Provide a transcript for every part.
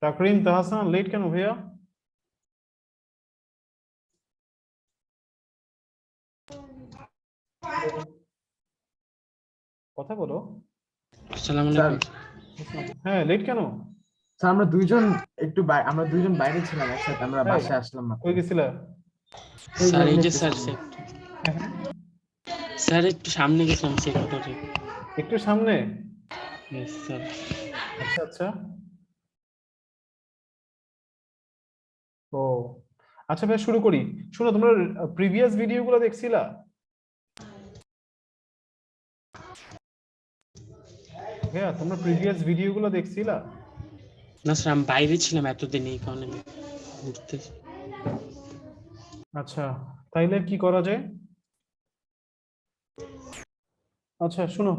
Takrim Tahsan late কেন ভাইয়া? কথা বলো। আসসালামু স্যার আলাইকুম। হ্যাঁ লেট কেন? স্যার আমরা দুইজন বাইরে ছিলাম একসাথে, আমরা তাই? বাসায় আসলাম মাত্র। কই গেছিলা? স্যার এই যে একটু স্যার সামনে। স্যার একটু সামনে গেছিলাম সেক্টরে। একটু সামনে। Yes sir. আচ্ছা আচ্ছা। ও আচ্ছা ভাই শুরু করি। শোনো, তোমরা প্রিভিয়াস ভিডিওগুলো দেখছিলা? ভাইয়া তোমরা প্রিভিয়াস ভিডিওগুলো দেখছিলা? না স্যার আমি বাইরে ছিলাম এতদিন, এই কারণে আমি ঘুরতে। আচ্ছা, তাইলে কি করা যায়? আচ্ছা শুনো,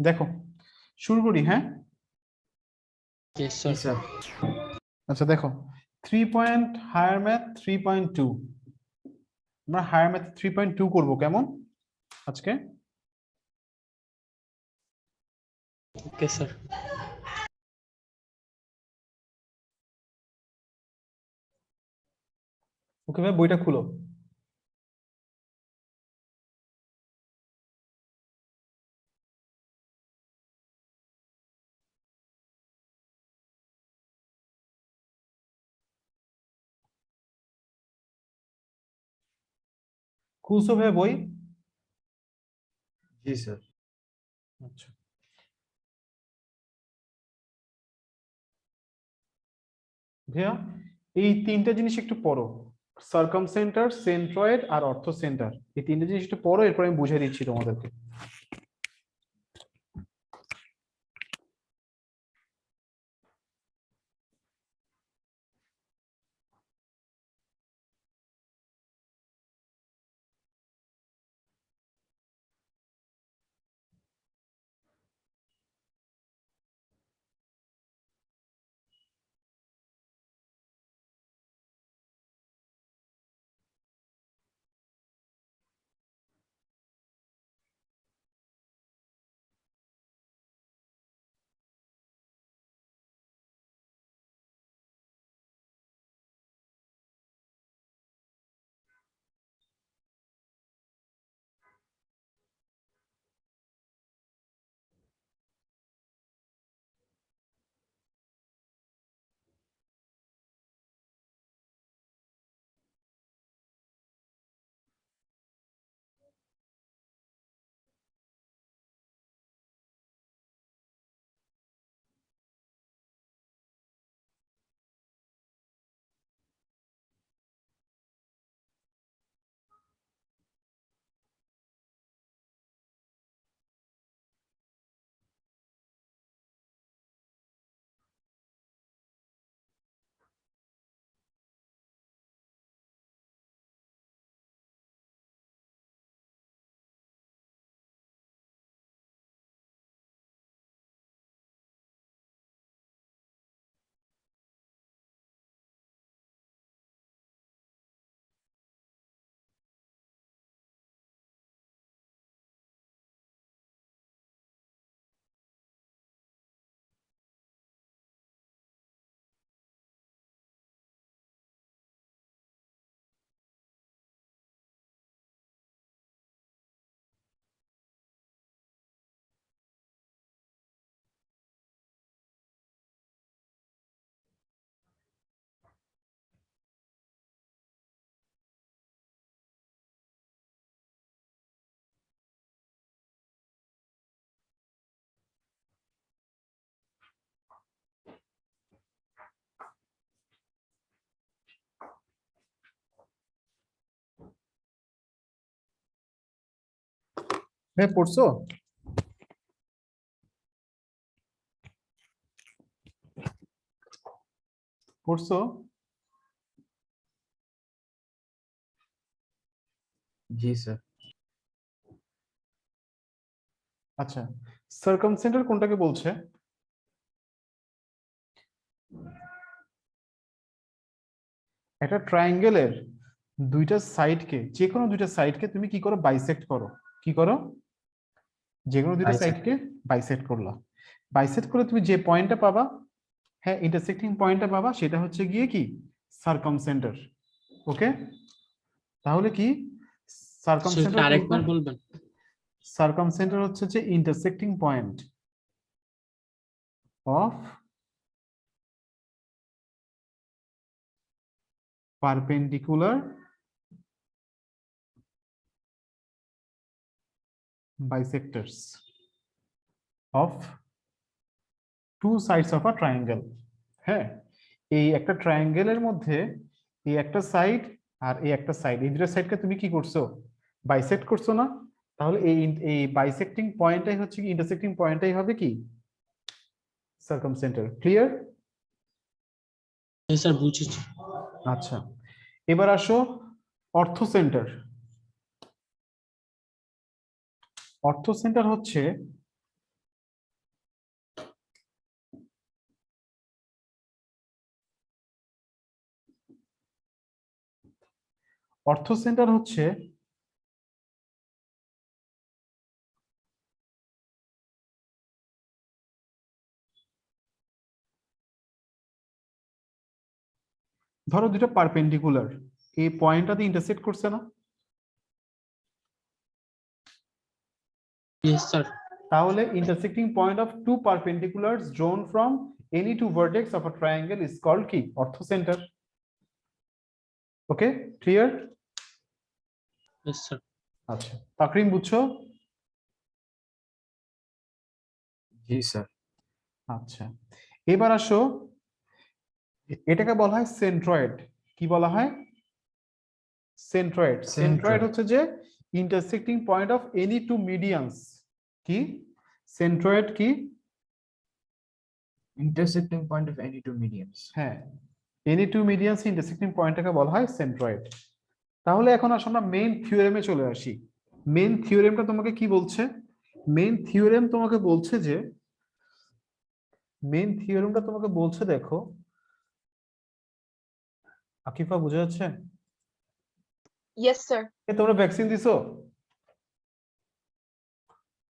দেখো শুরু করি, হ্যাঁ? ইয়েস জি স্যার। স্যার। আচ্ছা দেখো, 3 হায়ার ম্যাথ 3.2, আমরা হায়ার ম্যাথ 3.2 করবো কেমন আজকে? ওকে স্যার। ওকে ভাই, বইটা খুলো। খুলছো ভাই বই? জি স্যার। আচ্ছা, ভাইয়া এই তিনটা জিনিস একটু পড়ো, সার্কামসেন্টার, সেন্ট্রয়েড আর অর্থোসেন্টার। এই তিনটা জিনিস একটু পড়ো, এরপর আমি বুঝিয়ে দিচ্ছি তোমাদেরকে। ভাই পড়ছো? পড়ছো? জি স্যার। আচ্ছা, সার্কামসেন্টার কোনটাকে বলছে? একটা ট্রায়াঙ্গেলের দুইটা সাইডকে, যে কোনো দুইটা সাইডকে তুমি কি করো, বাইসেক্ট করো। কি করো? যে কোনো দুটো Bisect. সাইডকে বাইসেক্ট করলা, বাইসেক্ট করে তুমি যে পয়েন্টটা পাবা, হ্যাঁ ইন্টারসেক্টিং পয়েন্টটা পাবা, সেটা হচ্ছে গিয়ে কি সার্কামসেন্টার। ওকে, তাহলে কি স্যার একটু সার্কামসেন্টার, আরেকবার বলবেন? সার্কামসেন্টার হচ্ছে যে intersecting point of perpendicular bisectors of two sides of a triangle। হ্যাঁ, এই একটা ট্রায়াঙ্গেলের মধ্যে এই একটা সাইড আর এই একটা সাইড, এই দুটো সাইডকে তুমি কি করছো, বাইসেক্ট করছো না? তাহলে এই বাইসেক্টিং পয়েন্টটাই হচ্ছে কি, ইন্টারসেক্টিং পয়েন্টটাই হবে কি সার্কামসেন্টার। ক্লিয়ার? হ্যাঁ স্যার বুঝেছি। আচ্ছা, এবার আসো অর্থ সেন্টার। অর্থ সেন্টার হচ্ছে ধরো দুটো পারপেন্ডিকুলার এই পয়েন্টটাতে ইন্টারসেক্ট করছে না? Yes sir. তাহলে intersecting point of two perpendiculars drawn from any two vertex of a triangle is called কি অর্থসেন্টার। ওকে, ক্লিয়ার? Yes sir. আচ্ছা, তাকরিম বুঝছো? জি স্যার। আচ্ছা, এবার আসো, এটাকে বলা হয় সেন্ট্রয়েড। কি বলা হয়? সেন্ট্রয়েড। সেন্ট্রয়েড হচ্ছে যে intersecting point of any two medians. কি সেন্ট্রয়েড? কি Intersecting point of any two medians. হ্যাঁ, এনি টু মিডিয়ানস ইন্টারসেক্টিং পয়েন্টটাকে বলা হয় সেন্ট্রয়েড। তাহলে এখন আসো আমরা মেইন থিওরেমে চলে আসি। মেইন থিওরেমটা তোমাকে কি বলছে? মেইন থিওরেম তোমাকে বলছে যে, মেইন থিওরেমটা তোমাকে বলছে, দেখো আকিফা বুঝা যাচ্ছে? Yes, sir. তোমরা ভ্যাকসিন দিছো?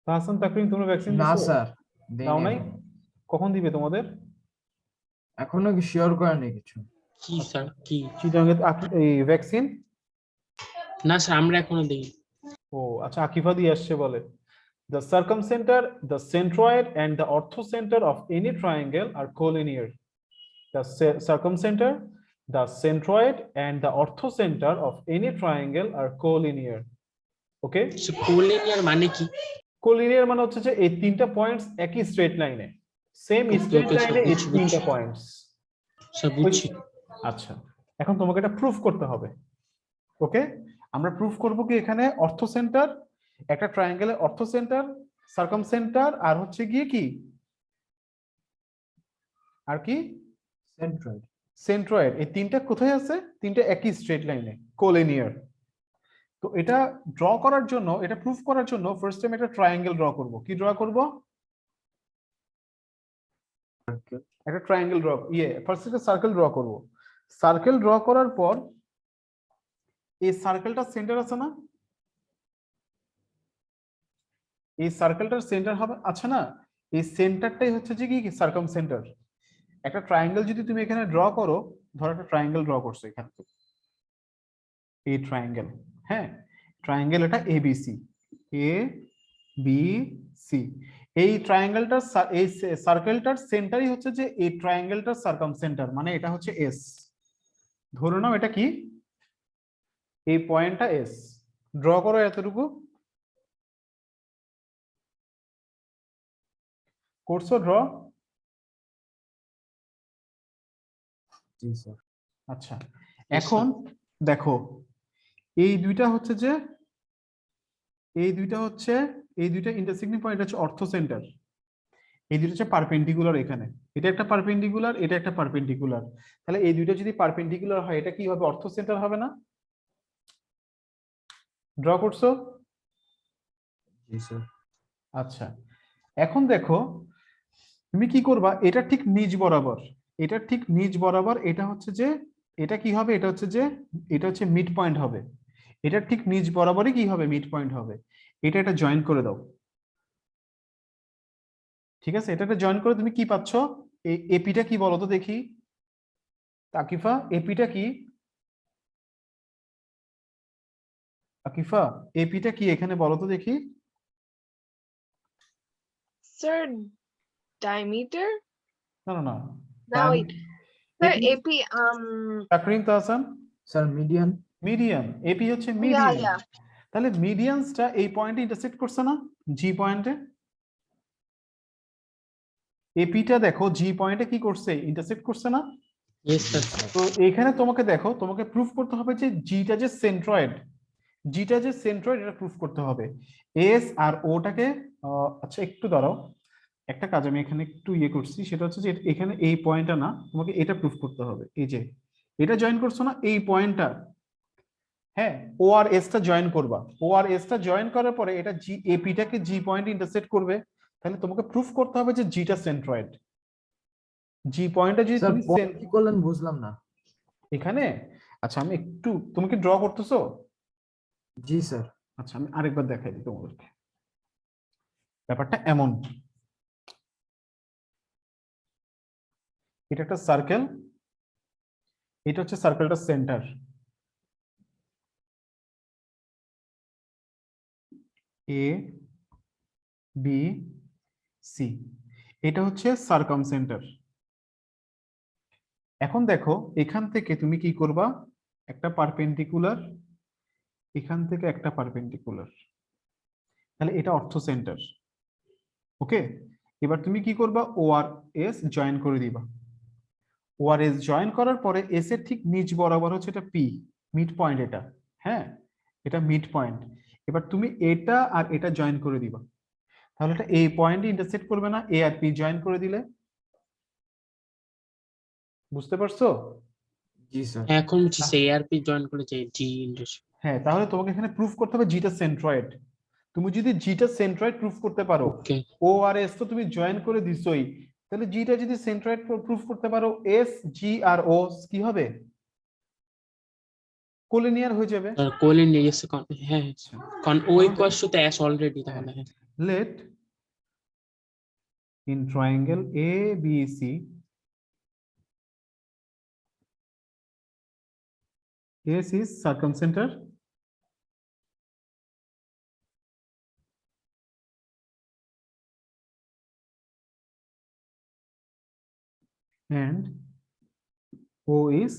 তাহসান, তাকরিম, তোমরা ভ্যাকসিন না দিছো? স্যার, দাও নাই? কখন দিবে তোমাদের? এখনো কি শিওর করে নেই কিছু। কি স্যার কি? চিটাঙ্গে এই ভ্যাকসিন? না স্যার আমরা এখনো দিই। ও আচ্ছা, আকিফা দিয়ে আসছে বলে। The circumcenter, the centroid and the orthocenter of any triangle are collinear. The circumcenter, the centroid and the orthocenter of any triangle are collinear. Okay? Collinear মানে কি? Collinear মানে হচ্ছে যে এই তিনটা পয়েন্টস একই স্ট্রেট লাইনে, সেম স্ট্রেট Okay, sir, লাইনে এই বুঝছি, তিনটা বুঝছি। পয়েন্টস। স্যার বুঝছি। আচ্ছা, এখন তোমাকে এটা প্রুফ করতে হবে। ওকে, আমরা প্রুফ করব কি এখানে অর্থ সেন্টার, একটা ট্রায়াঙ্গেলের অর্থ সেন্টার, সার্কামসেন্টার, আর হচ্ছে গিয়ে কি, আর কি সেন্ট্রয়েড। সেন্ট্রয়েড, এই তিনটা কোথায় আছে? তিনটা একই স্ট্রেট লাইনে, কোলিনিয়ার। তো এটা ড্র করার জন্য, এটা প্রুফ করার জন্য ফার্স্ট টাইম একটা ট্রায়াঙ্গেল ড্র করব। কি ড্র করব? একটা ট্রায়াঙ্গেল ড্র, ফার্স্ট একটা সার্কেল ড্র করব। সার্কেল ড্র করার পর এই সার্কেলটা সেন্টার আছে না? এই সার্কেলটার সেন্টার হবে, আচ্ছা না, এই সেন্টারটাই হচ্ছে যে কি সার্কামসেন্টার। একটা ট্রায়াঙ্গেল যদি তুমি এখানে ড্র করো, ধরো একটা ট্রায়াঙ্গেল ড্র করছো এখানে, এই ট্রায়াঙ্গেল, হ্যাঁ ট্রায়াঙ্গেল এটা এবিসি, এ বি সি। এই ট্রায়াঙ্গেলটার এই সার্কেলটার সেন্টারই হচ্ছে যে এই ট্রায়াঙ্গেলটার সার্কামসেন্টার, মানে এটা হচ্ছে এস। ধরে নাও এটা কি, এই পয়েন্টটা এস। ড্র করো এতটুকু, করছো ড্র? জি স্যার। আচ্ছা, এখন দেখো এই দুইটা হচ্ছে যে, এই দুইটা ইন্টারসেক্টিং পয়েন্ট হচ্ছে অর্থ সেন্টার। এই দুটো হচ্ছে পারপেন্ডিকুলার, এখানে এটা একটা পারপেন্ডিকুলার, এটা একটা পারপেন্ডিকুলার। তাহলে এই দুইটা যদি পারপেন্ডিকুলার হয়, এটা কি হবে? অর্থ সেন্টার হবে না? ড্র করছো? জি স্যার। আচ্ছা, এখন দেখো তুমি কি করবা, এটা ঠিক নিচ বরাবর, এটা ঠিক নিচ বরাবর, এটা হচ্ছে যে, এটা কি হবে, এটা হচ্ছে যে, এটা হচ্ছে মিড পয়েন্ট হবে। এটা ঠিক নিচ বরাবরই কি হবে? মিড পয়েন্ট হবে। এটা জয়েন করে দাও। ঠিক আছে, এটাকে জয়েন করে তুমি কি পাচ্ছ? এই এপিটা কি বলো তো দেখি, তাকিফা এপিটা কি? তাকিফা এপিটা কি এখানে বলো তো দেখি। Sir, diameter? না না না, No, wait. Sir, AP AP, Takrim Tahsan sir median. Median, AP হচ্ছে yeah, মিডিয়ান। yeah. তাহলে মিডিয়ানসটা এই পয়েন্টে ইন্টারসেক্ট করছে না, জি পয়েন্টে। এপিটা দেখো জি পয়েন্টে কি করছে, ইন্টারসেক্ট করছে না। Yes sir. তো এখানে তোমাকে দেখো, তোমাকে প্রুফ করতে হবে যে জিটা যে সেন্ট্রয়েড, জিটা যে সেন্ট্রয়েড এটা প্রুফ করতে হবে। এস আর ওটাকে আচ্ছা একটু দাঁড়াও, একটা কাজ আমি এখানে একটু ইয়ে করছি, সেটা হচ্ছে যে এখানে এই পয়েন্টটা না, তোমাকে এটা প্রুফ করতে হবে। এই যে এটা জয়েন করছো না এই পয়েন্টটা, হ্যাঁ, ও আর এস টা জয়েন করবা। ও আর এস টা জয়েন করার পরে এটা জি এপিটাকে জি পয়েন্টে ইন্টারসেক্ট করবে। তাহলে তোমাকে প্রুফ করতে হবে যে জিটা সেন্ট্রয়েড। জি পয়েন্টে যদি স্যার তুমি কি করলেন বুঝলাম না। এখানে, আচ্ছা আমি একটু, তুমি কি ড্র করতেছো? জি স্যার। আচ্ছা আমি আরেকবার দেখাই দিই তোমাদেরকে। ব্যাপারটা এমন, এটা একটা সার্কেল, এটা হচ্ছে সার্কেলটার সেন্টার, এ বি সি, এটা হচ্ছে সার্কাম সেন্টার। এখন দেখো এখান থেকে তুমি কি করবা, একটা পারপেন্ডিকুলার, এখান থেকে একটা পারপেন্ডিকুলার, তাহলে এটা অর্থ সেন্টার। ওকে, এবার তুমি কি করবা, ও আর এস জয়েন করে দিবা। ও আর এস জয়েন করার পরে এস এর ঠিক নিচ বরাবর হচ্ছে এটা পি, মিড পয়েন্ট এটা, হ্যাঁ এটা মিড পয়েন্ট। এবার তুমি এটা আর এটা জয়েন করে দিবা, তাহলে এটা এই পয়েন্টে ইন্টারসেক্ট করবে না, এ আর পি জয়েন করে দিলে। বুঝতে পারছো? জি স্যার। এখন বুঝছি এআরপি জয়েন করে যে জি ইন্ডাস্ট্রি। হ্যাঁ, তাহলে তোমাকে এখানে প্রুফ করতে হবে জিটা সেন্ট্রয়েড। তুমি যদি জিটা সেন্ট্রয়েড প্রুফ করতে পারো, ওকে। ও আর এস তো তুমি জয়েন করে দিছোই, তাহলে জিটা যদি সেন্ট্রয়েড প্রুফ করতে পারো, এস জি আর ও কি হবে, কোলিনিয়ার হয়ে যাবে। কোলিন নিয়ে গেছে হ্যাঁ, কারণ ও তাহলে ইকুয়ালস টু এস অলরেডি, তাহলে হ্যাঁ। let in triangle ABC S is circumcenter and O is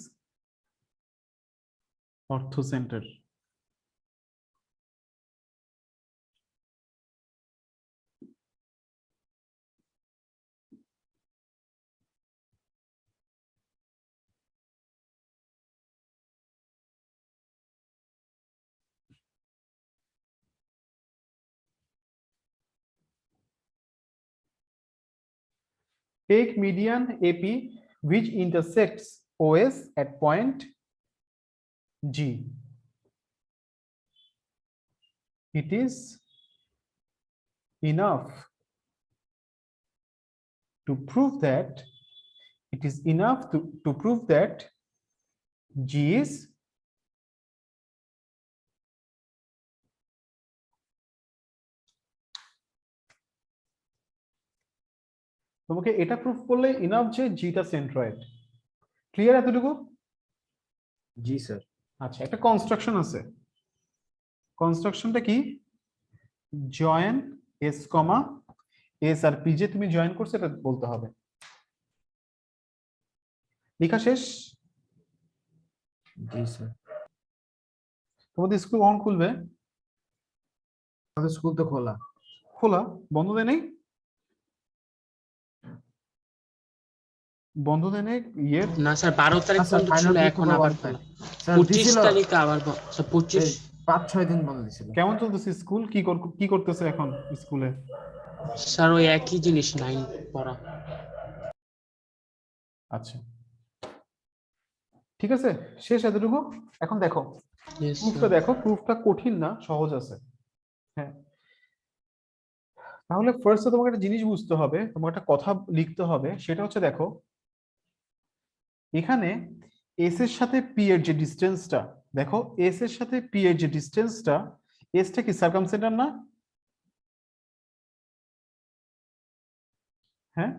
orthocenter. Take median AP which intersects OS at point G. It is enough to prove that G is তোমাকে এটা proof করলে enough যে জিটা centroid. Clear এতটুকু? জি sir. আচ্ছা একটা construction আছে, কনস্ট্রাকশনটা কি, join S কমা S আর P, যে তুমি জয়েন করছো এটা বলতে হবে। লেখা শেষ? জি স্যার। তোমাদের স্কুল কখন খুলবে? আমাদের স্কুল তো খোলা। খোলা, বন্ধ দেয় নেই? বন্ধ দেয় নেই ইয়ের? না স্যার 12 তারিখ আচ্ছা, পর্যন্ত final ছিল, পরীক্ষা এখন পর আবার বন্ধ খোলা। স্যার 25 দিছিল। তারিখে আবার স্যার 25। 5-6 দিন বন্ধ দিছিল। কেমন চলতেছে স্কুল, কি করতেছে এখন স্কুলে? স্যার ওই একই জিনিস, 9 পড়া। আচ্ছা ঠিক আছে, শেষ এতটুকু। এখন দেখো Yes, প্রুফটা, sir. দেখো প্রুফটা কঠিন না, সহজ আছে। হ্যাঁ, তাহলে ফার্স্টে তোমাকে একটা জিনিস বুঝতে হবে, তোমাকে একটা কথা লিখতে হবে, সেটা হচ্ছে দেখো এখানে এস এর সাথে পি এর যে ডিসটেন্সটা, দেখো এস এর সাথে পি এর যে ডিসটেন্সটা, এসটা কি সার্কামসেন্টার না? হ্যাঁ,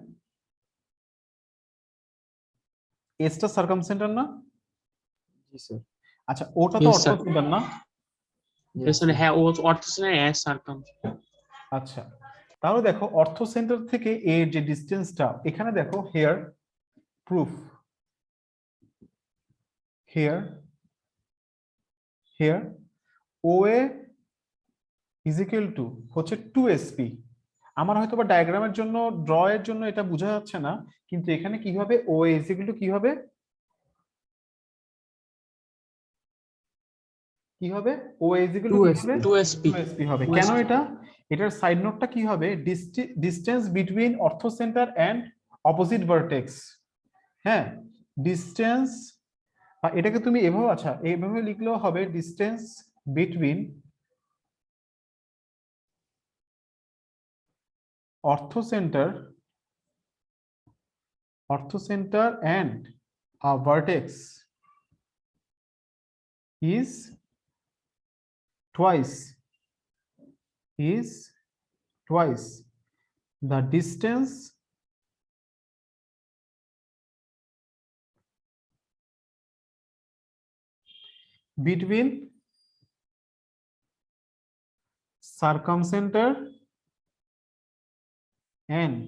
এসটা সার্কামসেন্টার না? জি স্যার। আচ্ছা, ওটা তো Yes, sir. অর্থোসেন্টার না? Yes, পেছনে sir. হ্যাঁ ও অর্থোসেন্টার অ্যাস সার্কাম। আচ্ছা, তাহলে দেখো অর্থো সেন্টার থেকে এর যে ডিস্টেন্সটা, এখানে দেখো here proof, here O A is equal to হচ্ছে 2sp। আমার হয়তো বা ডায়াগ্রামের জন্য, ড্র এর জন্য এটা বোঝা যাচ্ছে না, কিন্তু এখানে কি হবে, ও এ ইজ ইকুয়াল টু কি হবে, কি হবে, ও এ ইজ ইকুয়াল টু কি 2sp হবে, 2sp 2sp হবে। কেন এটা, এটার সাইড নোটটা কি হবে, distance between orthocentre and opposite vertex. হ্যাঁ, ডিস্টেন্স, এটাকে তুমি এভাবে, আচ্ছা এইভাবে লিখলেও হবে, distance between orthocentre and a vertex is twice the distance between circumcenter and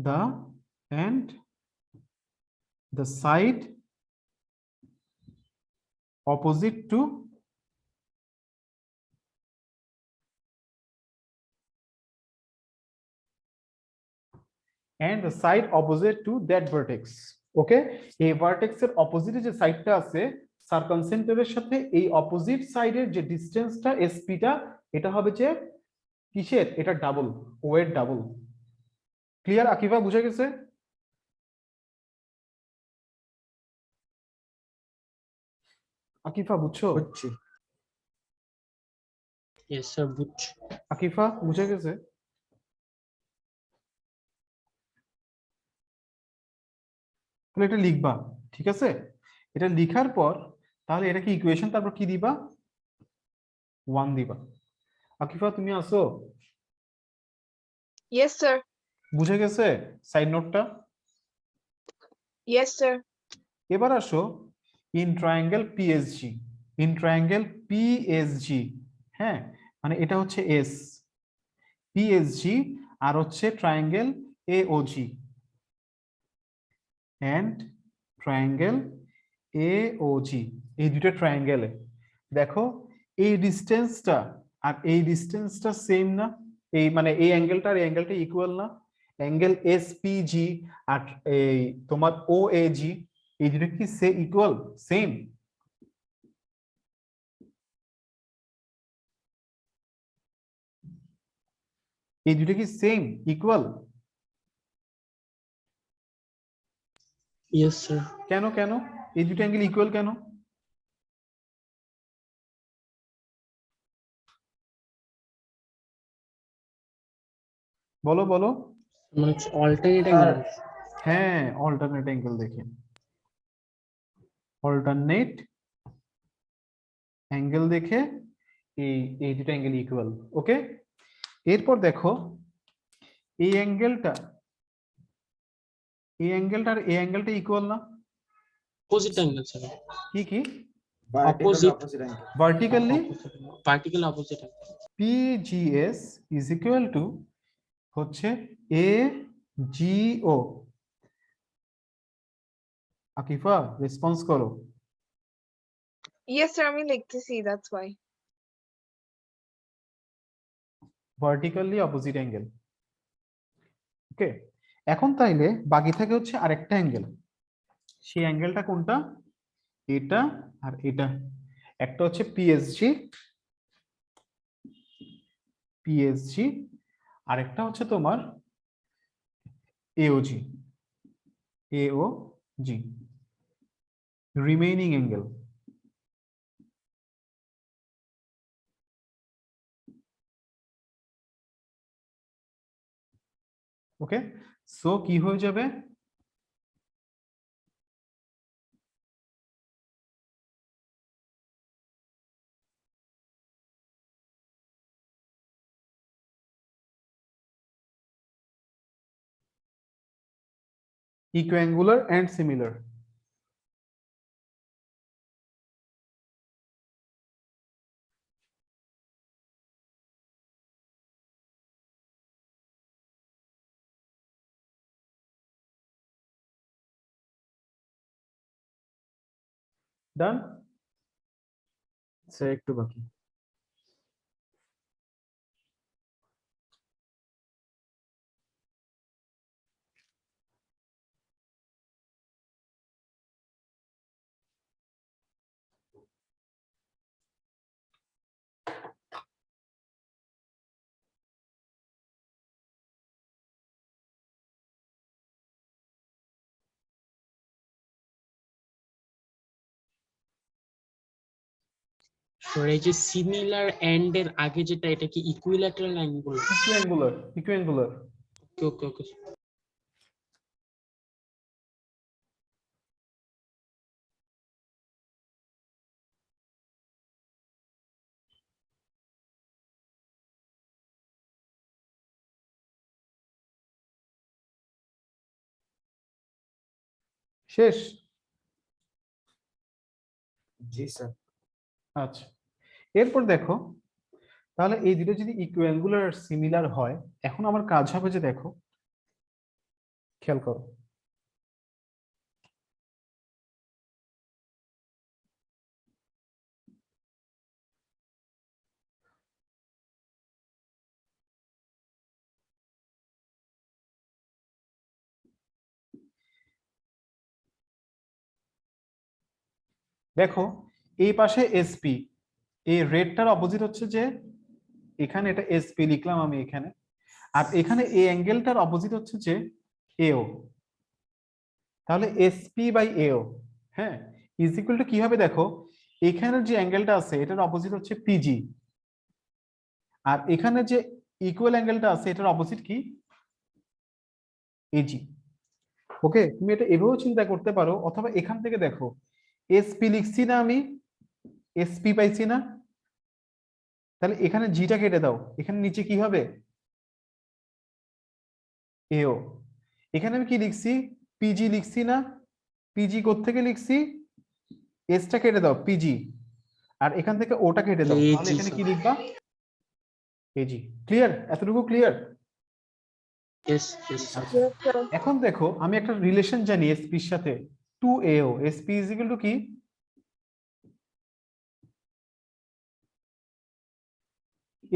the side opposite to that vertex. ওকে, এই ভার্টেক্সের অপোজিটে যে সাইডটা আছে সার্কামসেন্টারের সাথে, এই অপোজিট সাইডের যে ডিসটেন্সটা এসপিটা, এটা হবে যে কিসের, এটা ডাবল, ও এর ডাবল। ক্লিয়ার আকিবা, বুঝে গেছে? আকিফা বুঝছো? বুঝছি। ইয়েস স্যার বুঝছি। আকিফা বুঝে গেছে? তাহলে এটা লিখবা, ঠিক আছে? এটা লিখার পর তাহলে এটা কি ইকুয়েশন, তারপর কি দিবা, 1 দিবা। আকিফা তুমি আসো? Yes, sir. বুঝে গেছে সাইড নোটটা? Yes, sir. এবার আসো ইন ট্রায়াঙ্গেল পিএসজি, হ্যাঁ, মানে এটা হচ্ছে এস, পিএসজি, আর হচ্ছে ট্রায়াঙ্গেল এওজি এন্ড ট্রায়াঙ্গেল এওজি, এই দুটো ট্রায়াঙ্গেলে দেখো এই ডিসটেন্সটা আর এই ডিসটেন্সটা সেম না, এই মানে এই অ্যাঙ্গেলটা আর এই অ্যাঙ্গেলটা ইকুয়াল না, অ্যাঙ্গেল এসপিজি আর এই তোমার ওএজি, এই দুটো কি ইকুয়াল, সেম? এই দুটো কি সেম, ইকুয়াল? Yes sir. কেন কেন এই দুটো অ্যাঙ্গেল ইকুয়াল কেন? বলো বলো। মানে অল্টারনেট অ্যাঙ্গেল। হ্যাঁ, অল্টারনেট অ্যাঙ্গেল দেখে, অল্টারনেট অ্যাঙ্গেল দেখে এই এই দুটো অ্যাঙ্গেল ইকুয়াল। ওকে, এরপর দেখো এই অ্যাঙ্গেলটা, এই অ্যাঙ্গেলটা আর এই অ্যাঙ্গেলটা ইকুয়াল না? Opposite angle sir. কি কি? Vertically Opposite. Opposite angle. Vertically particle opposite angle. PGS is equal to হচ্ছে এ জিও। আকিফা রেসপন্স করো। Yes, sir. আমি লিখতেছি, that's why. Vertically opposite angle. Okay, এখন তাইলে বাকি থাকে হচ্ছে আরেকটা অ্যাঙ্গেল, সেই অ্যাঙ্গেলটা কোনটা, এটা আর এটা, একটা হচ্ছে পিএসজি, আরেকটা হচ্ছে তোমার এওজি, এওজি রিমেইনিং অ্যাঙ্গেল। ওকে, সো কি হয়ে যাবে, Equiangular and similar. Done? Sir একটু বাকি। স্যার এই যে সিমিলার এন্ড এর আগে যেটা, এটা কি ইকুইল্যাটারাল অ্যাঙ্গুল? Equiangular, equiangular. ওকে ওকে ওকে। শেষ? জি স্যার। আচ্ছা, এরপর দেখো, তাহলে এই দুটো যদি ইকুয়াঙ্গুলার সিমিলার হয়, এখন আমার কাজ হবে যে দেখো, খেয়াল করো, দেখো এই পাশে এসপি, এই রেডটার অপোজিট হচ্ছে যে এখানে এটা এসপি লিখলাম আমি এখানে, আর এখানে এই অ্যাঙ্গেলটার অপোজিট হচ্ছে যে এও, তাহলে এসপি বাই এও, হ্যাঁ, ইজ ইকুয়াল টু কি হবে দেখো, এখানের যে অ্যাঙ্গেলটা আছে এটার অপোজিট হচ্ছে পিজি, আর এখানে যে ইকুয়াল অ্যাঙ্গেলটা আছে এটার অপোজিট কি, এজি। ওকে, তুমি এটা এভাবেও চিন্তা করতে পারো, অথবা এখান থেকে দেখো, এসপি লিখছি না আমি, এসপি পাইছি না, তাহলে এখানে জিটা কেটে দাও, এখানে নিচে কি হবে, এও। এখানে আমি কি লিখছি, পিজি লিখছি না, পিজি কোত্থেকে লিখছি, এসটা কেটে দাও পিজি, আর এখান থেকে ওটা কেটে দাও, তাহলে এজি এখানে কি লিখবা, এজি। ক্লিয়ার? এতটুকু clear? Yes yes sir. Yes, sir. এখন দেখো আমি একটা রিলেশন জানি এসপির সাথে, 2AO, SP is equal two কি,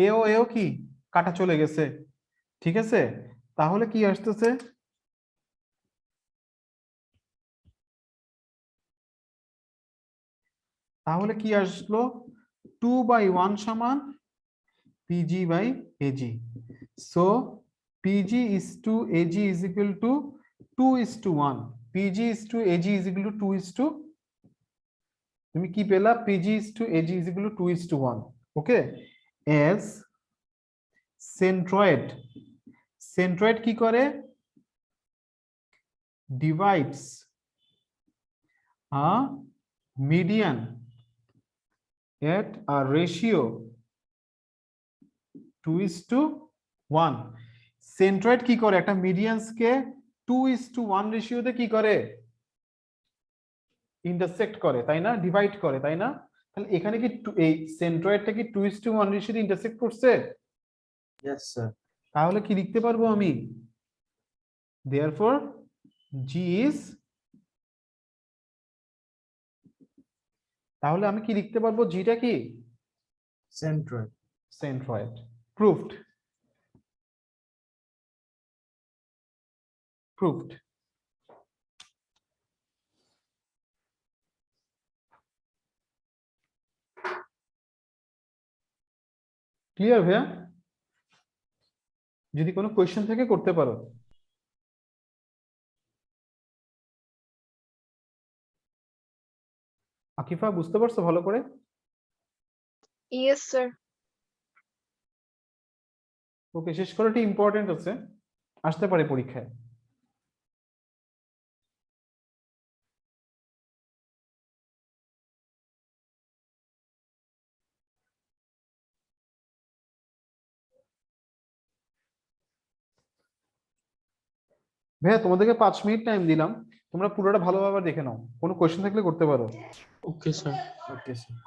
এও এও কি কাটা চলে গেছে, ঠিক আছে, তাহলে কি আসতেছে, তাহলে কি আসলো, 2/1 সমান PG by AG, so PG is to AG is equal to 2:1, PG is to AG is equal to 2:, তুমি কি পেলা, PG is to AG is equal to 2:1। Okay, as centroid, centroid কি করে, divides a median at a ratio 2:1। সেন্ট্রয়েড কি করে, একটা মিডিয়ানস কে 2:1 রেশিওতে কি করে, ইন্টারসেক্ট করে, তাই না, ডিভাইড করে, তাই না, তাহলে এখানে কি এই সেন্ট্রয়েডটা কি 2:1 রেশিওতে ইন্টারসেক্ট করছে, ইয়েস স্যার। তাহলে কি লিখতে পারবো আমি, therefore G is, তাহলে আমি কি লিখতে পারবো, জিটা কি, centroid. Centroid. Proved, proved. Clear ভাইয়া? যদি কোনো কোয়েশ্চেন থাকে করতে পারো। আকিফা বুঝতে পারছো ভালো করে? Yes, sir. ওকে, শেষ করাটি ইম্পর্টেন্ট আছে, আসতে পারে পরীক্ষায়। ভাইয়া তোমাদেরকে 5 মিনিট টাইম দিলাম, তোমরা পুরোটা ভালোভাবে দেখে নাও, কোনো কোয়েশ্চেন থাকলে করতে পারো। ওকে স্যার। ওকে স্যার।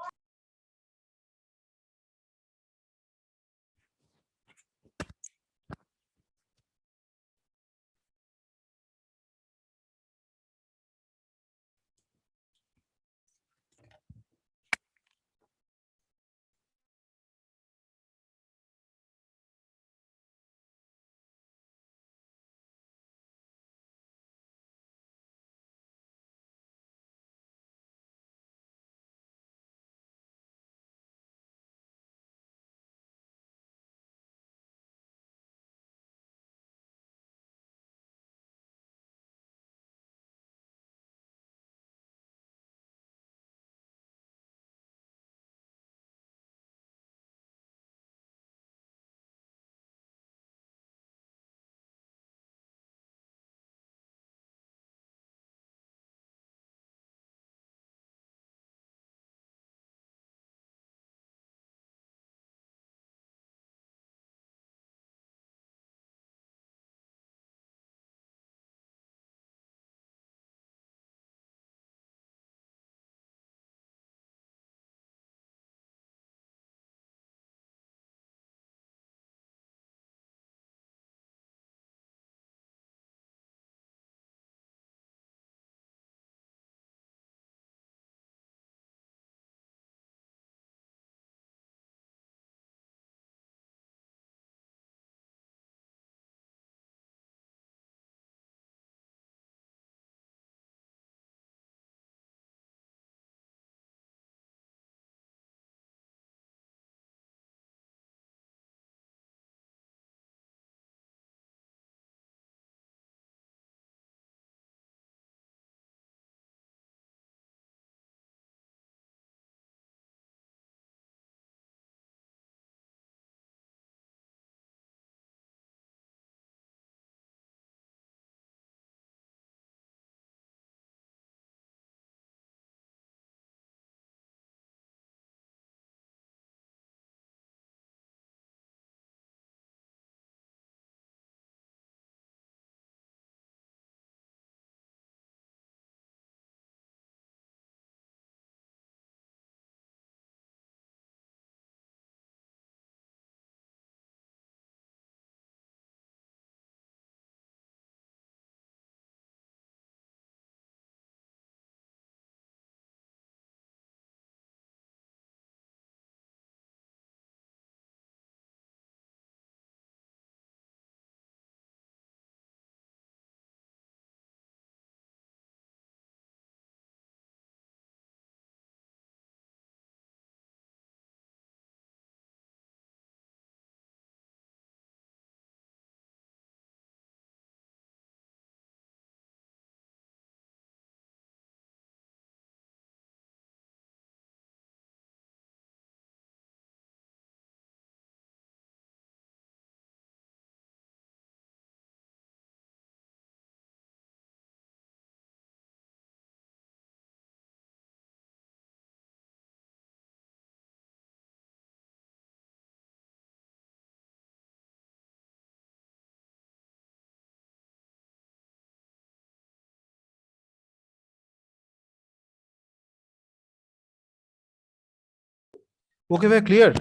ওকে ভাই, ক্লিয়ার?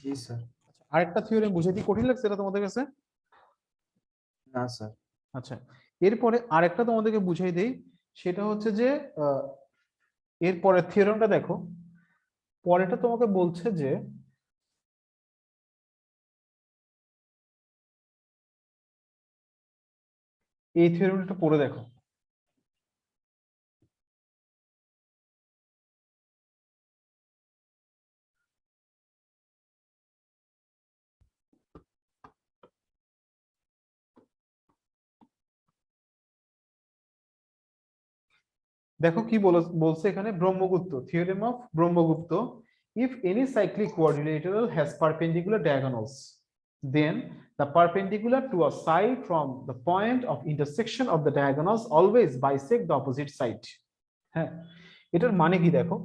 জি স্যার। আরেকটা থিওরেম বুঝাইতে কঠিন লাগছে এটা তোমাদের কাছে? না স্যার। আচ্ছা, এরপরে আরেকটা তোমাদেরকে বুঝাই দেই, সেটা হচ্ছে যে এরপরে থিওরেমটা দেখো, পরেরটা তোমাকে বলছে যে এই থিওরেমটা পড়ে দেখো। দেখো কি বলছে এখানে, Brahmagupta, theorem of Brahmagupta, if any cyclic quadrilateral has perpendicular diagonals, then the perpendicular to a side from the point of intersection of the diagonals always bisect the opposite side. হ্যাঁ, এটার মানে কি দেখো,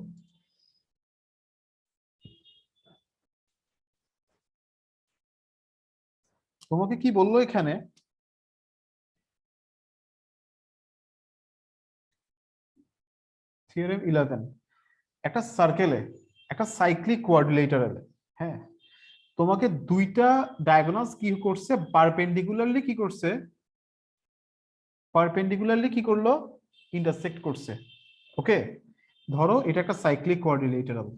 তোমাকে কি বললো এখানে, থিওরেম 11, একটা সার্কেলে একটা সাইক্লিক কোয়াড্রিলেটারালে, হ্যাঁ, তোমাকে দুইটা ডায়াগোনালস কি করছে, পারপেন্ডিকুলারলি কি করছে, পারপেন্ডিকুলারলি কি করলো, ইন্টারসেক্ট করছে। ওকে, ধরো এটা একটা সাইক্লিক কোয়াড্রিলেটারাল,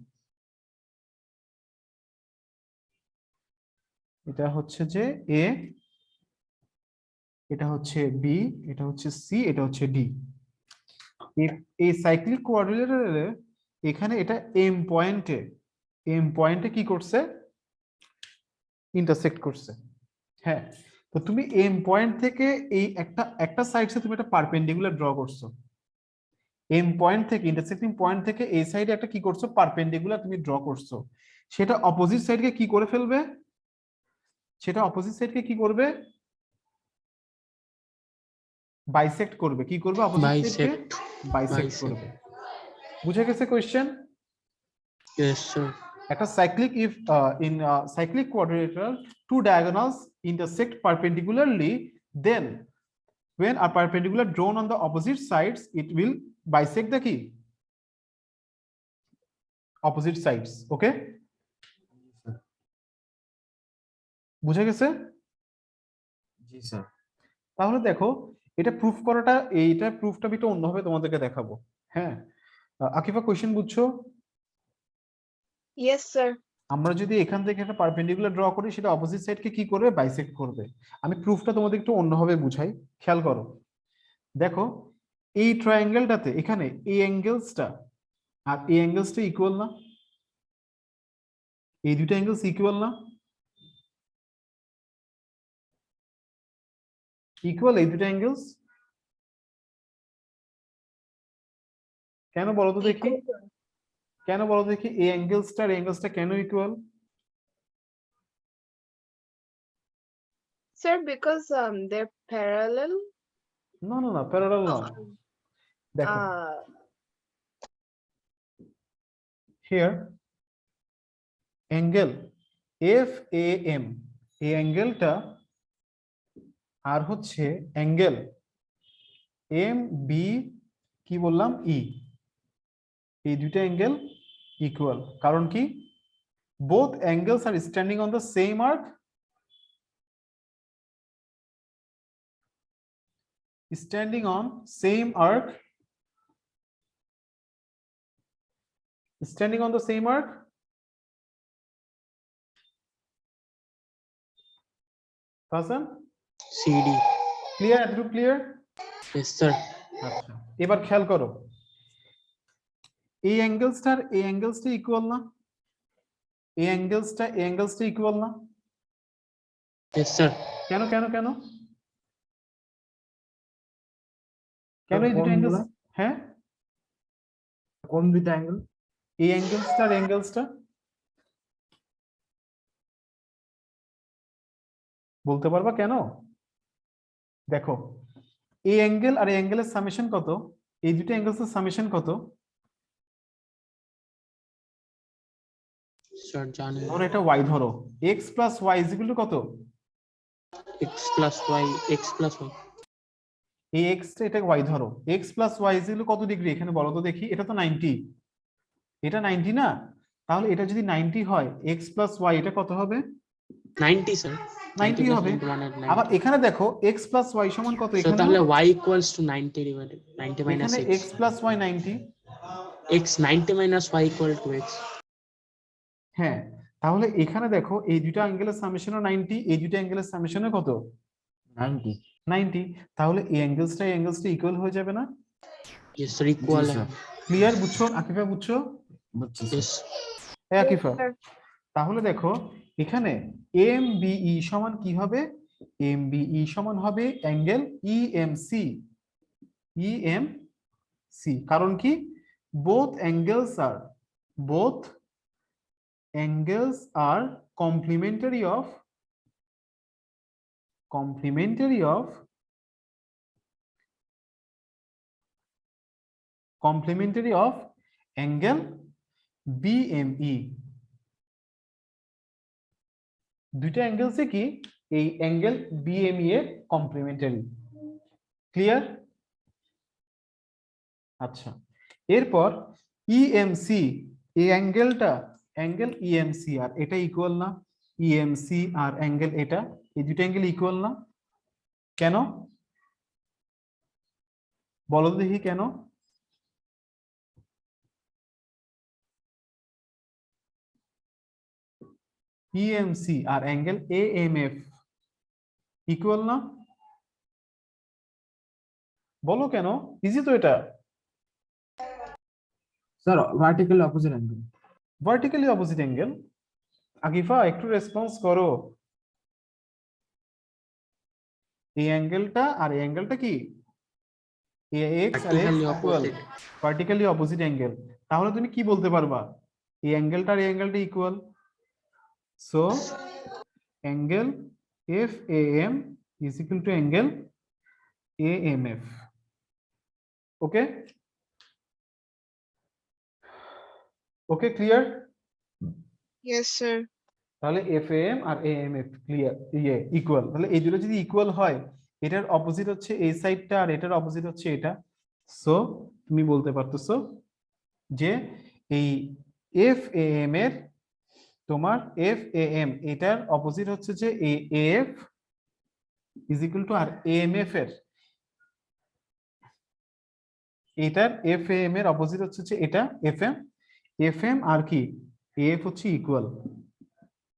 এটা হচ্ছে যে এ, এটা হচ্ছে বি, এটা হচ্ছে সি, এটা হচ্ছে ডি। এই সাইক্লিক কোয়াড্রিলেটারালে এখানে এটা এম পয়েন্টে কি করছে, ইন্টারসেক্ট করছে। হ্যাঁ, তো তুমি এম পয়েন্ট থেকে এই একটা সাইডে তুমি একটা পারপেন্ডিকুলার ড্র করছো, এম পয়েন্ট থেকে ইন্টারসেক্টিং পয়েন্ট থেকে এই সাইডে একটা কি করছো, পারপেন্ডিকুলার তুমি ড্র করছো, সেটা অপোজিট সাইডকে কি করে ফেলবে, সেটা অপোজিট সাইডকে কি করবে, বাইসেক্ট করবে। কি করবে, অপোজিট সাইডকে বাইসেক্ট করবে। বুঝে গেছে কোশ্চেন? Yes, sir. একটা cyclic, if in cyclic quadrilateral two diagonals intersect perpendicularly, then when a perpendicular drawn on the opposite sides it will bisect the key opposite sides. Okay, বুঝে গেছে? জি sir. তাহলে দেখো, এটা proof করাটা, এইটা প্রুফটা আমি একটু অন্যভাবে তোমাদেরকে দেখাবো। হ্যাঁ, আকিফা কোশ্চেন বুঝছো? Yes, sir. আমরা যদি এখান থেকে একটা পারপেন্ডিকুলার ড্র করি, সেটা অপোজিট সাইডকে কি করবে, বাইসেক্ট করবে। আমি প্রুফটা তোমাদের একটু অন্যভাবে বুঝাই, খেয়াল করো। দেখো, এই ট্রায়াঙ্গেলটাতে এখানে এই অ্যাঙ্গেলসটা আর এই অ্যাঙ্গেলসটা ইকুয়াল না? এই দুটো অ্যাঙ্গেলস ইকুয়াল না? ইকুয়াল এই দুটো অ্যাঙ্গেলস? কেন বলো তো দেখি, Equal. কেন বলো দেখি, এই অ্যাঙ্গেলসটা আর অ্যাঙ্গেলসটা কেন equal? Sir, because they're parallel. না না না, প্যারালাল নয়। দেখো, Uh, here angle F A M, এই অ্যাঙ্গেলটা আর হচ্ছে অ্যাঙ্গেল এম বি, কি বললাম, ই, এই দুটো অ্যাঙ্গেল ইকুয়াল। কারণ কি, both angles are standing on the same arc, standing on same arc, standing on the same arc, Hasan, CD. clear? এতটুকু ক্লিয়ার? Yes, sir. আচ্ছা, এবার খেয়াল করো, এই অ্যাঙ্গেলসটা ইকুয়াল না? এই অ্যাঙ্গেলসটা ইকুয়াল না? Yes, sir. কেন কেন কেন কেন এই দুটো অ্যাঙ্গেলস? হ্যাঁ, কোন দুইটা অ্যাঙ্গেল? এই অ্যাঙ্গেলসটা আর অ্যাঙ্গেলসটা বলতে পারবা কেন? দেখো, এই অ্যাঙ্গেল আর এই অ্যাঙ্গেলের সামেশন কত, এই দুটো অ্যাঙ্গেলসের সামেশন কত? Sir, জানি না। ধরো এটা y, ধরো x plus y is equal two কত? X plus Y, X plus Y. এই x টা, এটা y ধরো, x plus y is equal two কত ডিগ্রি এখানে বলো তো দেখি? এটা তো 90, এটা 90 না? তাহলে এটা যদি 90 হয়, x প্লাস y এটা কত হবে? 90, sir. 90 হবে। 90. আবার এখানে দেখো x প্লাস y সমান কত So এখানে? তাহলে y equals to 90 divided 90 minus এখানে x. x plus y 90। X 90 minus y equal to x. হ্যাঁ, তাহলে এখানে দেখো, এই দুটো অ্যাঙ্গেলের সামেশনও 90, এই দুটো অ্যাঙ্গেলের সামেশনও কত? 90। 90। তাহলে এই অ্যাঙ্গেলসটা ইকুয়াল হয়ে যাবে না? Yes, sir. Equal. sir. Clear? বুঝছো আকিফা, বুঝছো? বুঝছি স্যার। Yes. হ্যাঁ yes, আকিফা, sir. তাহলে দেখো এখানে এম বিই সমান কি হবে? এম বিই সমান হবে অ্যাঙ্গেল ইএমসি, ইএমসি। কারণ কি, both angles are complementary of angle BME. দুইটা অ্যাঙ্গেলসে কি এই অ্যাঙ্গেল বিএমই এর কমপ্লিমেন্টারি। ক্লিয়ার? আচ্ছা, এরপর ইএমসি, এই অ্যাঙ্গেলটা অ্যাঙ্গেল ইএমসি আর এটা ইকুয়াল না? ইএমসি আর অ্যাঙ্গেল এটা, এই দুটো অ্যাঙ্গেল ইকুয়াল না? কেন বলো তো দেখি কেন? ইএমসি আর অ্যাঙ্গেল এএমএফ ইকুয়াল না? বলো কেন? ইজি তো এটা। Sir vertically opposite angle. Vertically opposite angle. Akifa একটু রেসপন্স করো। এই অ্যাঙ্গেলটা আর এই অ্যাঙ্গেলটা কি? এক্স আর X Vertically equal, opposite. Vertically opposite angle. তাহলে তুমি কি বলতে পারবা? এই অ্যাঙ্গেলটা আর এই অ্যাঙ্গেলটা equal. So angle F A M is equal to angle A M F. Okay okay, clear? Yes, sir. তাহলে এফ এম আর এ এম এফ ক্লিয়ার, ইয়ে ইকুয়াল। তাহলে এই দুটো যদি ইকুয়াল হয়, এটার অপোজিট হচ্ছে এই সাইডটা আর এটার অপোজিট হচ্ছে এটা। সো তুমি বলতে পারতেছো যে এই এফ এ এম এর, তোমার এফ এ এম এটার অপোজিট হচ্ছে যে এফ ইজ ইকুয়াল টু, আর এ এম এফ এর, এটার এফ এ এম এর অপোজিট হচ্ছে যে এটা এফ এম। এফ এম আর কি এফ হচ্ছে ইকুয়াল,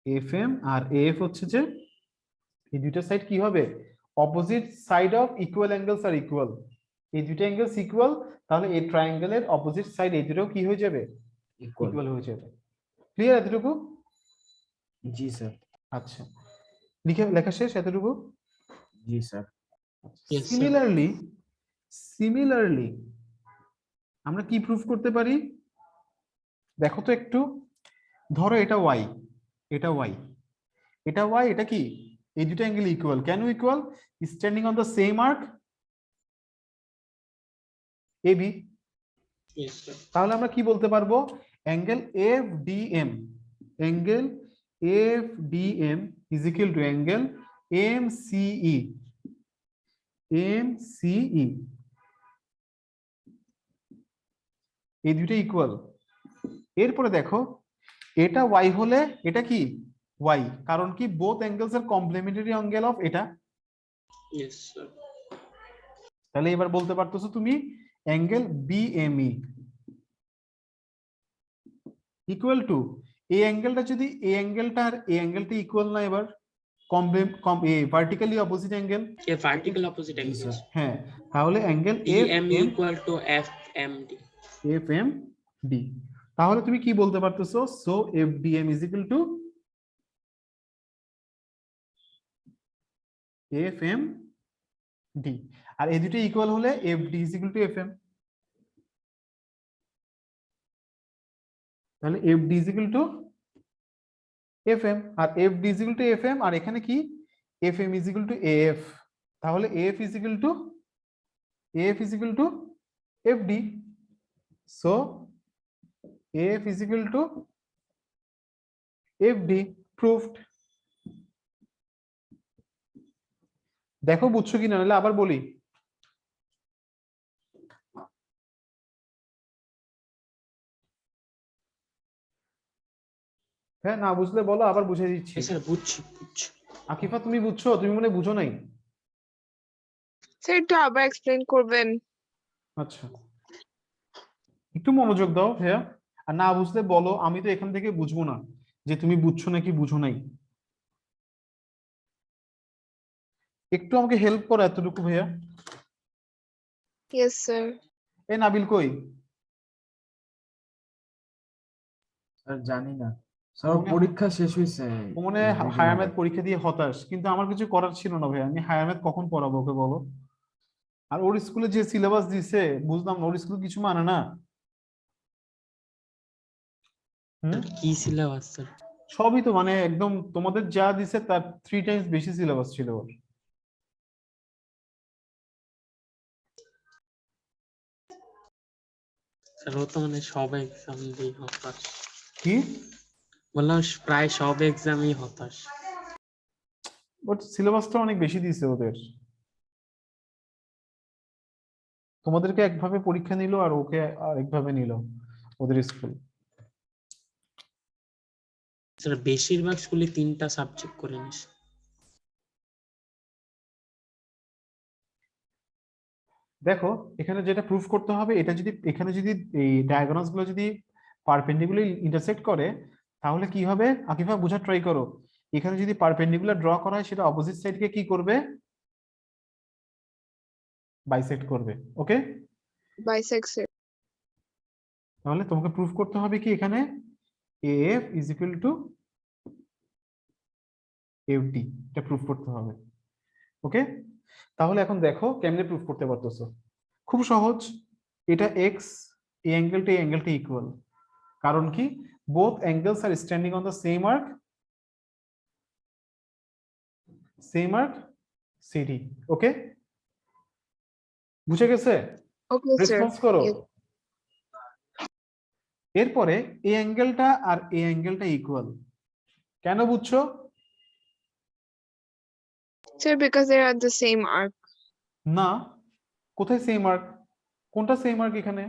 এফ এম আর এফ হচ্ছে যে এই দুইটা সাইড কি হবে? Opposite side of equal angles are equal. এই দুইটা অ্যাঙ্গেলস ইকুয়াল, তাহলে এই ট্রায়াঙ্গেলের অপোজিট সাইড এই দুটো কি হয়ে যাবে? ইকুয়াল। ইকুয়াল হয়ে যাবে। ক্লিয়ার এতটুকু? জি স্যার। আচ্ছা, লেখা শেষ এতটুকু? জি স্যার। Yes, sir. সিমিলারলি আমরা কি প্রুফ করতে পারি? দেখো তো একটু, ধরো এটা ওয়াই, এটা ওয়াই, এটা ওয়াই, এটা কি? এই দুটো অ্যাঙ্গেল ইকুয়াল। কেন equal? Standing on the same arc AB. Yes, sir. তাহলে আমরা কি বলতে পারবো? Angle F DM, angle F DM is equal to angle M CE, M CE, এই দুটো ইকুয়াল। এরপরে দেখো, এটা ওয়াই হলে এটা কি? ওয়াই, কারণ কি both angles are complementary angle of এটা। Yes, sir. তাহলে এবার বলতে পারতেছো তুমি অ্যাঙ্গেল বিএমই ইকুয়াল টু, এই অ্যাঙ্গেলটা যদি এই অ্যাঙ্গেলটা আর এই অ্যাঙ্গেলটা ইকুয়াল না, এবার vertically opposite angle. A vertical opposite angle. হ্যাঁ, তাহলে angle F EM M equal to FMD. F M D. তাহলে তুমি কি বলতে পারতেছো? So F D M is equal to F M D, আর এই দুটো ইকুয়াল হলে F D is equal to F M. তাহলে F D is equal to F M, আর F D is equal to F M, আর এখানে কি? F M is equal to F. তাহলে F is equal to F D. So F is equal to F D, proved. দেখো বুঝছো কিনা, নাহলে আবার বলি। হ্যাঁ, না বুঝলে বলো, আবার বুঝিয়ে দিচ্ছি। Yes, sir. বুঝছি, বুঝছি। আকিফা তুমি বুঝছো? তুমি মনে হয় বুঝো নাই। স্যার একটু আবার এক্সপ্লেন করবেন? আচ্ছা, একটু মনোযোগ দাও ভাইয়া। আর না বুঝলে বলো, আমি তো এখান থেকে বুঝবো না যে তুমি বুঝছো নাকি বুঝো নাই। একটু আমাকে হেল্প করো এতটুকু ভাইয়া। Yes sir. এ নাবিল কই? স্যার জানি না স্যার, মনে হয়- পরীক্ষা শেষ হয়েছে। ও মনে হয় হায়ার ম্যাথ পরীক্ষা দিয়ে হতাশ, কিন্তু আমার কিছু করার ছিল না ভাইয়া। আমি হায়ার ম্যাথ কখন পড়াবো ওকে বলো? আর ওর স্কুলে যে সিলেবাস দিছে বুঝলাম না, ওর স্কুল কিছু মানে না। হুম, কি সিলেবাস, স্যার? সবই তো মানে একদম তোমাদের যা দিছে তার 3 টাইমস বেশি সিলেবাস ছিল ওর। স্যার ও তো মানে সব এক্সাম দিয়ে হতাশ। কি বললাম প্রায় সব এক্সামই হতাশ। বাট সিলেবাসটা অনেক বেশি দিয়েছে ওদের। তোমাদেরকে একভাবে পরীক্ষা নিল আর ওকে আরেকভাবে নিল ওদের স্কুল। স্যার বেশিরভাগ স্কুলে 3টা সাবজেক্ট করে নিস। দেখো এখানে যেটা প্রুফ করতে হবে, এটা যদি এখানে যদি এই ডায়াগোনালস গুলো যদি পারপেন্ডিকুলার ইন্টারসেক্ট করে তাহলে কি হবে আকিফা বোঝার ট্রাই করো। এখানে যদি পারপেন্ডিকুলার ড্র করা হয় সেটা অপোজিট সাইডকে কি করবে, বাইসেক্ট করবে। ওকে, Bisect, sir. তাহলে তোমাকে প্রুফ করতে হবে কি এখানে AF is equal two FD, এটা প্রুফ করতে হবে। ওকে, তাহলে এখন দেখো কেমনে প্রুফ করতে পারতেছো। খুব সহজ, এটা x, এই অ্যাঙ্গেলটা ইকুয়াল। কারণ কি both angles are standing on the same arc CD। Okay, বুঝে গেছে? Okay, sir. রেসপন্স করো। Yes. এরপরে এই অ্যাঙ্গেলটা আর এই অ্যাঙ্গেলটা ইকুয়াল, কেন বুঝছো? Sir, because they're at the same arc. না, কোথায় সেম আর্ক? কোনটা সেম আর্ক এখানে?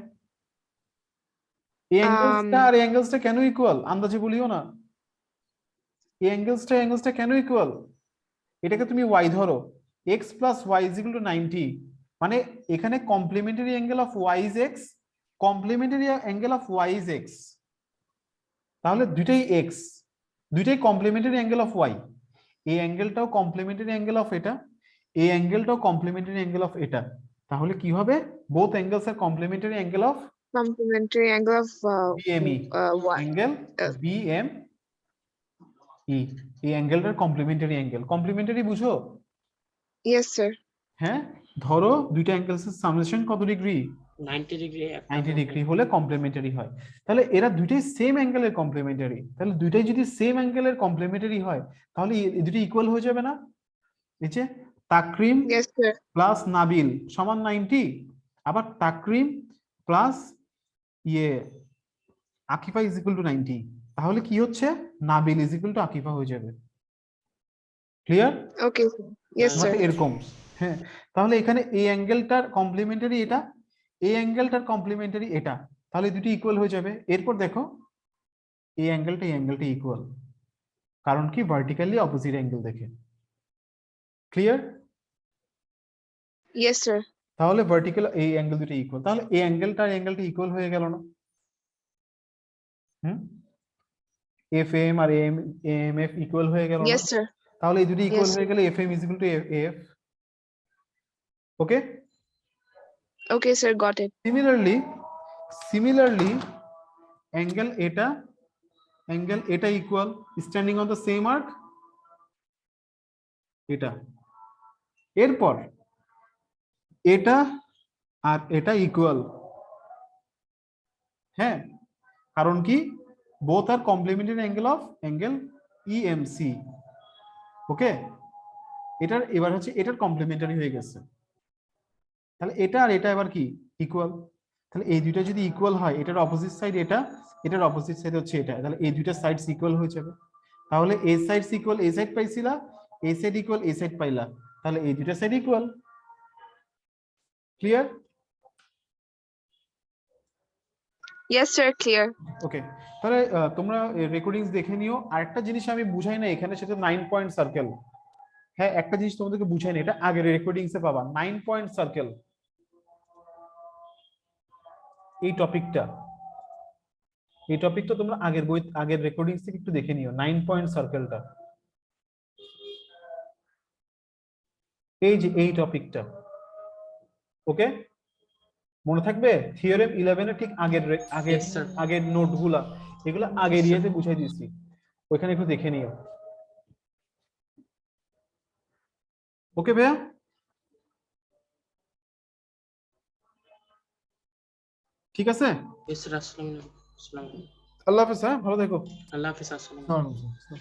এই অ্যাঙ্গেলসটা আর এই অ্যাঙ্গেলসটা কেন ইকুয়াল? আন্দাজে বলিও না। এই অ্যাঙ্গেলসটা কেন ইকুয়াল? এটাকে তুমি y ধরো, x plus y is equal to 90, মানে এখানে complimentary angle of y is x, complimentary angle of y is x, তাহলে দুইটাই x, দুইটাই কমপ্লিমেন্টারি অ্যাঙ্গেল অফ y। এই অ্যাঙ্গেলটাও কমপ্লিমেন্টারি অ্যাঙ্গেল অফ এটা, এই অ্যাঙ্গেলটাও কমপ্লিমেন্টারি অ্যাঙ্গেল অফ এটা, তাহলে কি হবে both angles are complementary angle of Complementary angle of BME, y. Angle BME। এই অ্যাঙ্গেলটার কমপ্লিমেন্টারি অ্যাঙ্গেল, কমপ্লিমেন্টারি বুঝো? Yes, sir. হ্যাঁ, ধরো দুইটা অ্যাঙ্গেলসের সামেশন কত ডিগ্রি? 90 ডিগ্রি। 90 ডিগ্রি হলে কমপ্লিমেন্টারি হয়। তাহলে এরা দুইটাই সেম অ্যাঙ্গেলের কমপ্লিমেন্টারি, তাহলে দুইটাই যদি সেম অ্যাঙ্গেলের কমপ্লিমেন্টারি হয় তাহলে এই দুটো ইকুয়াল হয়ে যাবে না? এই যে Takrim Yes, sir. Plus Nabil সমান 90, আবার Takrim plus Akifa is equal two 90, তাহলে কি হচ্ছে Nabil is equal two Akifa হয়ে যাবে। Clear? Okay, sir. Yes, sir. এরকম। হ্যাঁ, তাহলে এখানে এই অ্যাঙ্গেলটার কমপ্লিমেন্টারি এটা, এই অ্যাঙ্গেলটার কমপ্লিমেন্টারি এটা, তাহলে দুটি ইকুয়াল হয়ে যাবে। এরপর দেখো এই অ্যাঙ্গেলটা ইকুয়াল, কারণ কি ভার্টিক্যালি অপোজিট অ্যাঙ্গেল দেখে। ক্লিয়ার? Yes, sir. তাহলে ভার্টিক্যাল এই অ্যাঙ্গেল দুটো ইকুয়াল, তাহলে এই অ্যাঙ্গেলটা আর অ্যাঙ্গেলটা ইকুয়াল হয়ে গেল না? FM আর AMF ইকুয়াল হয়ে গেল না? Yes, sir. তাহলে এই দুটো ইকুয়াল Yes. হয়ে গেলে FM is equal two AF। Okay, Okay, sir. Got it. Similarly, angle eta equal standing on the same arc এটা। এরপর এটা আর এটা ইকুয়াল। হ্যাঁ, কারণ কি both are complementary angle of angle EMC। ওকে, এটার এবার হচ্ছে এটার কমপ্লিমেন্টারি হয়ে গেছে, তাহলে এটা আর এটা এবার কি ইকুয়াল। তাহলে এই দুইটা যদি ইকুয়াল হয়, এটার অপোজিট সাইড এটা, এটার অপোজিট সাইড হচ্ছে এটা, তাহলে এই দুইটা সাইডস ইকুয়াল হয়ে যাবে। তাহলে এই সাইডস ইকুয়াল এই সাইড পাইছিলা, এই সাইড ইকুয়াল এই সাইড পাইলা, তাহলে এই দুইটা side equal. Clear? Yes, sir. Clear. ওকে, তাহলে তোমরা রেকর্ডিংস দেখে নিও। আরেকটা জিনিস আমি বুঝাই না এখানে, সেটা 9 পয়েন্ট সার্কেল। হ্যাঁ, একটা জিনিস তোমাদেরকে বুঝাই না, এটা আগের রেকর্ডিংসে পাবা। 9 পয়েন্ট সার্কেল, এই টপিকটা তোমরা আগের রেকর্ডিংস থেকে একটু দেখে নিও। 9 পয়েন্ট সার্কেলটা, এই যে এই টপিকটা। ওকে, মনে থাকবে থিওরেম 11 এর ঠিক Yes, sir. আগের নোটগুলা, এগুলো আগের ইয়েতে বুঝাই দিয়েছি, ওইখানে একটু দেখে নিও। ওকে ভাইয়া, ঠিক আছে? Yes, sir. আসসালামু আলাইকুম। আল্লাহ হাফেজ। হ্যাঁ, ভালো থেকো। আল্লাহ হাফেজ। আসসালামু আলাইকুম। আসসালামু আলাইকুম।